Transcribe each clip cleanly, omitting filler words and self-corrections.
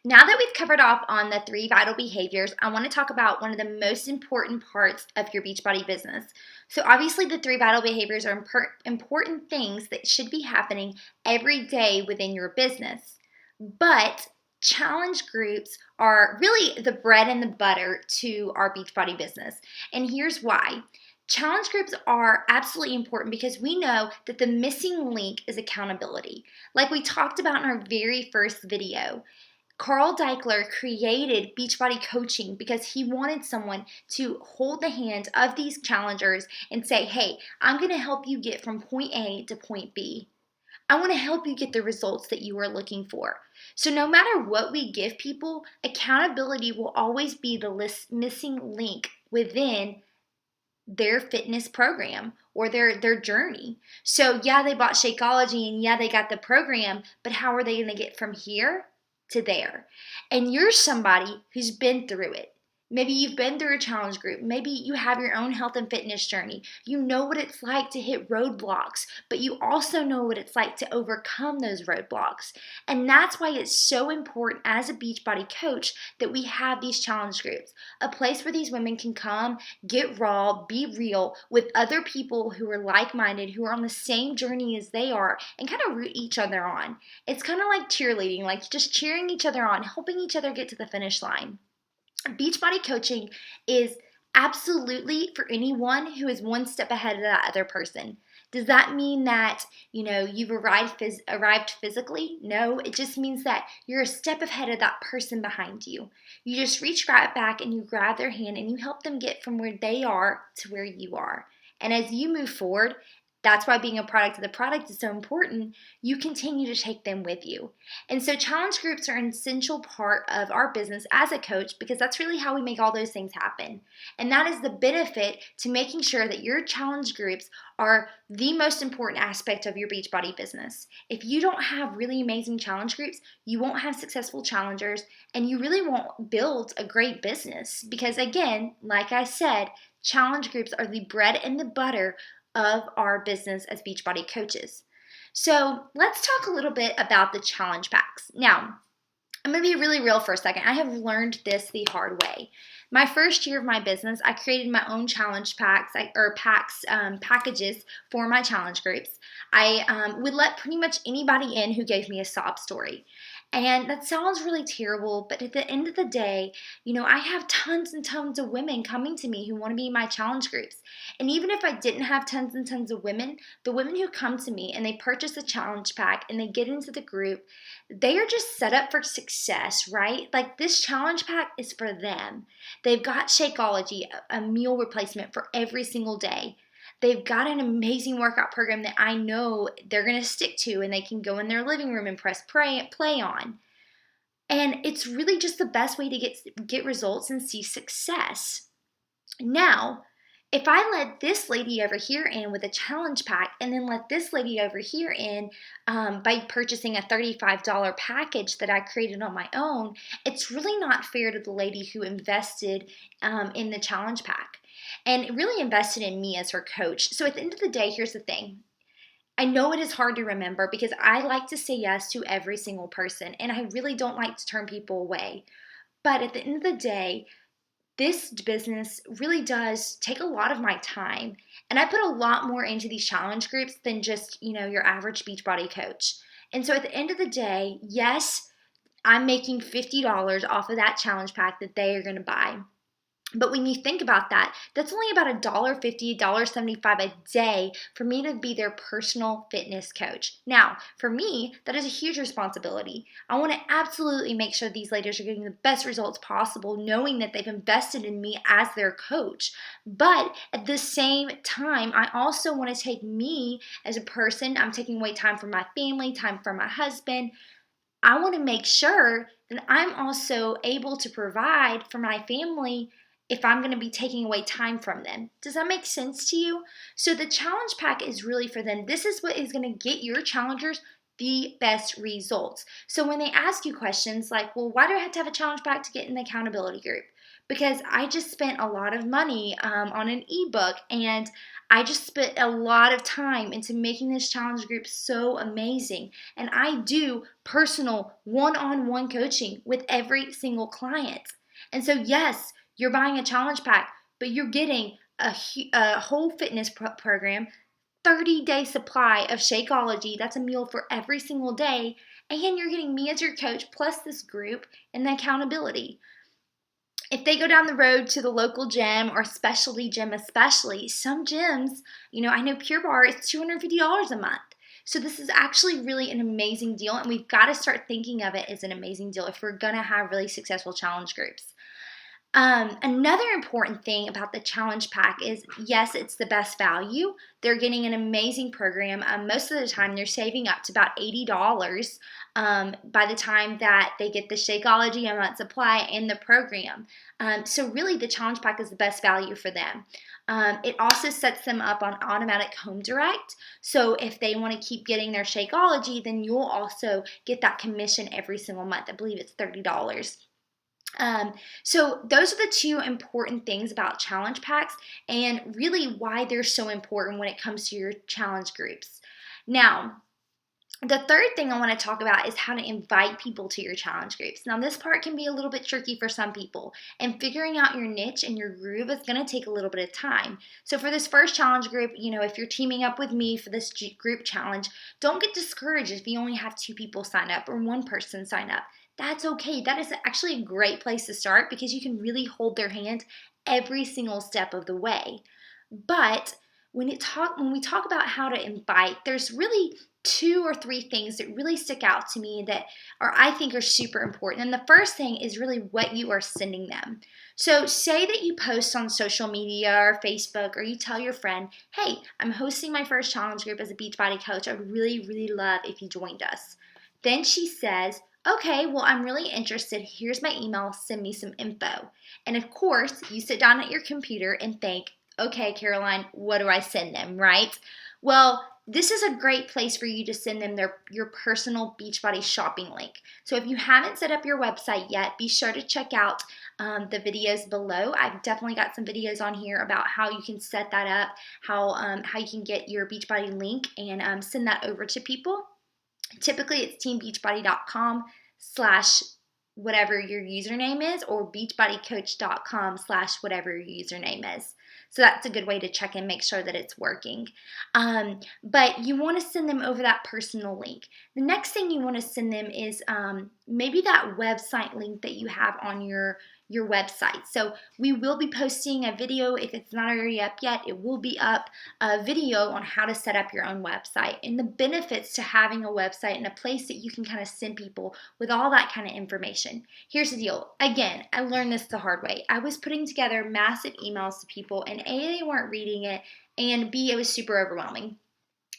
Now that we've covered off on the 3 vital behaviors, I want to talk about one of the most important parts of your Beachbody business. So, obviously, the 3 vital behaviors are important things that should be happening every day within your business. But challenge groups are really the bread and the butter to our Beachbody business. And here's why. Challenge groups are absolutely important because we know that the missing link is accountability. Like we talked about in our very first video, Carl Deichler created Beachbody Coaching because he wanted someone to hold the hand of these challengers and say, hey, I'm going to help you get from point A to point B. I want to help you get the results that you are looking for. So no matter what we give people, accountability will always be the missing link within their fitness program or their journey. So yeah, they bought Shakeology and yeah, they got the program, but how are they going to get from here to there? And you're somebody who's been through it. Maybe you've been through a challenge group. Maybe you have your own health and fitness journey. You know what it's like to hit roadblocks, but you also know what it's like to overcome those roadblocks. And that's why it's so important as a Beachbody coach that we have these challenge groups, a place where these women can come, get raw, be real with other people who are like-minded, who are on the same journey as they are, and kind of root each other on. It's kind of like cheerleading, like just cheering each other on, helping each other get to the finish line. Beachbody coaching is absolutely for anyone who is one step ahead of that other person. Does that mean that, you've arrived physically? No, it just means that you're a step ahead of that person behind you. You just reach right back and you grab their hand and you help them get from where they are to where you are. And as you move forward, that's why being a product of the product is so important. You continue to take them with you. And so challenge groups are an essential part of our business as a coach because that's really how we make all those things happen. And that is the benefit to making sure that your challenge groups are the most important aspect of your Beachbody business. If you don't have really amazing challenge groups, you won't have successful challengers and you really won't build a great business because, again, like I said, challenge groups are the bread and the butter of our business as Beachbody coaches. So let's talk a little bit about the challenge packs. Now, I'm going to be really real for a second. I have learned this the hard way. My first year of my business, I created my own challenge packages for my challenge groups. I would let pretty much anybody in who gave me a sob story. And that sounds really terrible, but at the end of the day, I have tons and tons of women coming to me who want to be in my challenge groups. And even if I didn't have tons and tons of women, the women who come to me and they purchase a challenge pack and they get into the group, they are just set up for success, right? Like this challenge pack is for them. They've got Shakeology, a meal replacement for every single day. They've got an amazing workout program that I know they're going to stick to and they can go in their living room and press play on. And it's really just the best way to get results and see success. Now, if I let this lady over here in with a challenge pack and then let this lady over here in by purchasing a $35 package that I created on my own, it's really not fair to the lady who invested in the challenge pack and really invested in me as her coach. So at the end of the day, here's the thing. I know it is hard to remember because I like to say yes to every single person and I really don't like to turn people away. But at the end of the day, this business really does take a lot of my time. And I put a lot more into these challenge groups than just, your average Beachbody coach. And so at the end of the day, yes, I'm making $50 off of that challenge pack that they are going to buy. But when you think about that, that's only about $1.50, $1.75 a day for me to be their personal fitness coach. Now, for me, that is a huge responsibility. I want to absolutely make sure these ladies are getting the best results possible, knowing that they've invested in me as their coach. But at the same time, I also want to take me as a person. I'm taking away time from my family, time from my husband. I want to make sure that I'm also able to provide for my family if I'm going to be taking away time from them. Does that make sense to you? So the challenge pack is really for them. This is what is going to get your challengers the best results. So when they ask you questions like, well, why do I have to have a challenge pack to get in the accountability group? because I just spent a lot of money on an ebook, and I just spent a lot of time into making this challenge group so amazing. And I do personal one-on-one coaching with every single client. And so, yes, you're buying a challenge pack, but you're getting a whole fitness program, 30-day supply of Shakeology. That's a meal for every single day. And you're getting me as your coach, plus this group and the accountability. If they go down the road to the local gym or specialty gym, especially, some gyms, I know Pure Barre is $250 a month. So this is actually really an amazing deal, and we've got to start thinking of it as an amazing deal if we're going to have really successful challenge groups. Another important thing about the challenge pack is, yes, it's the best value. They're getting an amazing program. Most of the time, they're saving up to about $80 by the time that they get the Shakeology a month supply and the program. So really, the challenge pack is the best value for them. It also sets them up on automatic home direct. So if they want to keep getting their Shakeology, then you'll also get that commission every single month. I believe it's $30. So those are the two important things about challenge packs, and really why they're so important when it comes to your challenge groups. Now, the third thing I want to talk about is how to invite people to your challenge groups. Now, this part can be a little bit tricky for some people, and figuring out your niche and your groove is going to take a little bit of time. So for this first challenge group, if you're teaming up with me for this group challenge, don't get discouraged if you only have 2 people sign up or 1 person sign up. That's okay. That is actually a great place to start, because you can really hold their hand every single step of the way. But when we talk about how to invite, there's really 2 or 3 things that really stick out to me that I think are super important. And the first thing is really what you are sending them. So say that you post on social media or Facebook, or you tell your friend, hey, I'm hosting my first challenge group as a Beachbody coach. I'd really, really love if you joined us. Then she says, okay, well, I'm really interested. Here's my email. Send me some info. And of course, you sit down at your computer and think, okay, Caroline, what do I send them, right? Well, this is a great place for you to send them your personal Beachbody shopping link. So if you haven't set up your website yet, be sure to check out the videos below. I've definitely got some videos on here about how you can set that up, how you can get your Beachbody link and send that over to people. Typically, it's teambeachbody.com/whatever your username is, or beachbodycoach.com/whatever your username is. So that's a good way to check and make sure that it's working. But you want to send them over that personal link. The next thing you want to send them is maybe that website link that you have on your website. So we will be posting a video. If it's not already up yet, it will be up, a video on how to set up your own website and the benefits to having a website and a place that you can kind of send people with all that kind of information. Here's the deal. Again, I learned this the hard way. I was putting together massive emails to people, and A, they weren't reading it, and B, it was super overwhelming.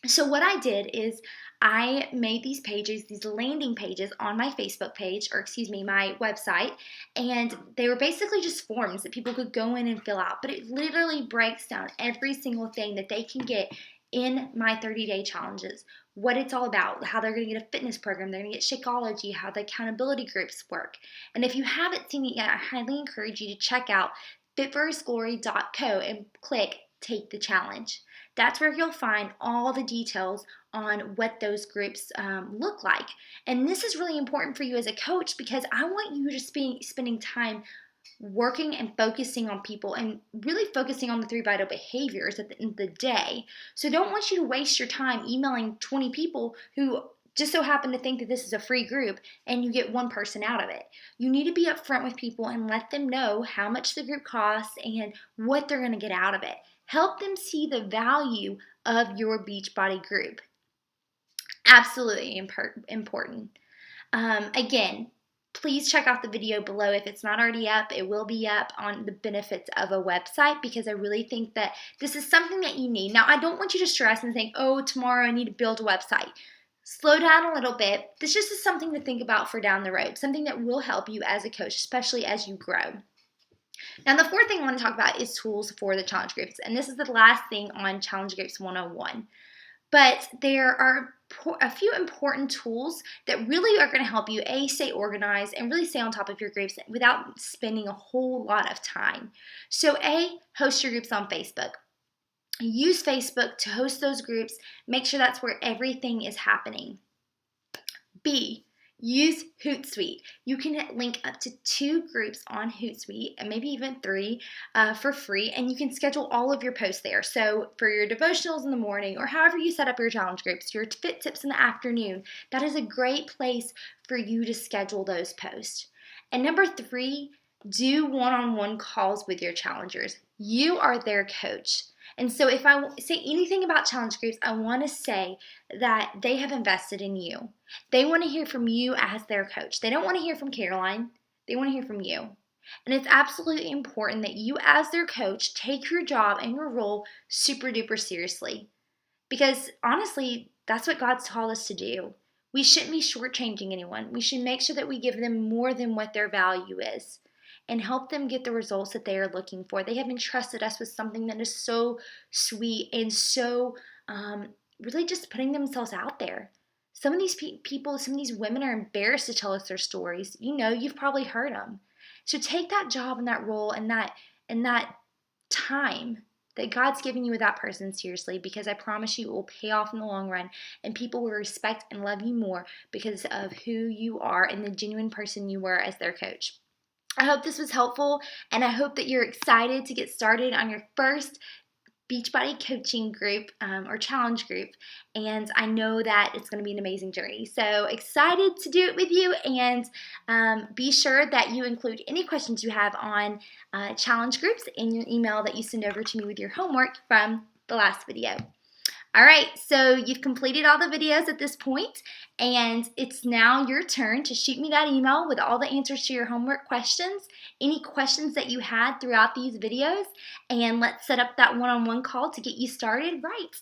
So what I did is I made these pages, these landing pages on my Facebook page, my website, and they were basically just forms that people could go in and fill out. But it literally breaks down every single thing that they can get in my 30-day challenges, what it's all about, how they're going to get a fitness program, they're going to get Shakeology, how the accountability groups work. And if you haven't seen it yet, I highly encourage you to check out fitforhisglory.co and click Take the Challenge. That's where you'll find all the details on what those groups look like. And this is really important for you as a coach, because I want you to spending time working and focusing on people and really focusing on the 3 vital behaviors at the end of the day. So don't want you to waste your time emailing 20 people who just so happen to think that this is a free group and you get 1 person out of it. You need to be upfront with people and let them know how much the group costs and what they're going to get out of it. Help them see the value of your Beachbody group. Absolutely important. Again, please check out the video below. If it's not already up, it will be up on the benefits of a website, because I really think that this is something that you need. Now, I don't want you to stress and think, oh, tomorrow I need to build a website. Slow down a little bit. This just is something to think about for down the road, something that will help you as a coach, especially as you grow. Now, the fourth thing I want to talk about is tools for the challenge groups, and this is the last thing on Challenge Groups 101. But there are a few important tools that really are going to help you stay organized and really stay on top of your groups without spending a whole lot of time. So host your groups on Facebook. Use Facebook to host those groups. Make sure that's where everything is happening. B, use Hootsuite. You can link up to 2 groups on Hootsuite, and maybe even 3 for free, and you can schedule all of your posts there. So for your devotionals in the morning, or however you set up your challenge groups, your fit tips in the afternoon, that is a great place for you to schedule those posts. And number 3, do one-on-one calls with your challengers. You are their coach. And so if I say anything about challenge groups, I want to say that they have invested in you. They want to hear from you as their coach. They don't want to hear from Caroline. They want to hear from you. And it's absolutely important that you as their coach take your job and your role super duper seriously. Because honestly, that's what God's taught us to do. We shouldn't be shortchanging anyone. We should make sure that we give them more than what their value is, and help them get the results that they are looking for. They have entrusted us with something that is so sweet and so really just putting themselves out there. Some of these people, some of these women are embarrassed to tell us their stories. You've probably heard them. So take that job and that role and that time that God's given you with that person seriously, because I promise you it will pay off in the long run, and people will respect and love you more because of who you are and the genuine person you were as their coach. I hope this was helpful, and I hope that you're excited to get started on your first Beachbody coaching group or challenge group, and I know that it's going to be an amazing journey. So excited to do it with you, and be sure that you include any questions you have on challenge groups in your email that you send over to me with your homework from the last video. All right, so you've completed all the videos at this point, and it's now your turn to shoot me that email with all the answers to your homework questions, any questions that you had throughout these videos, and let's set up that one-on-one call to get you started right.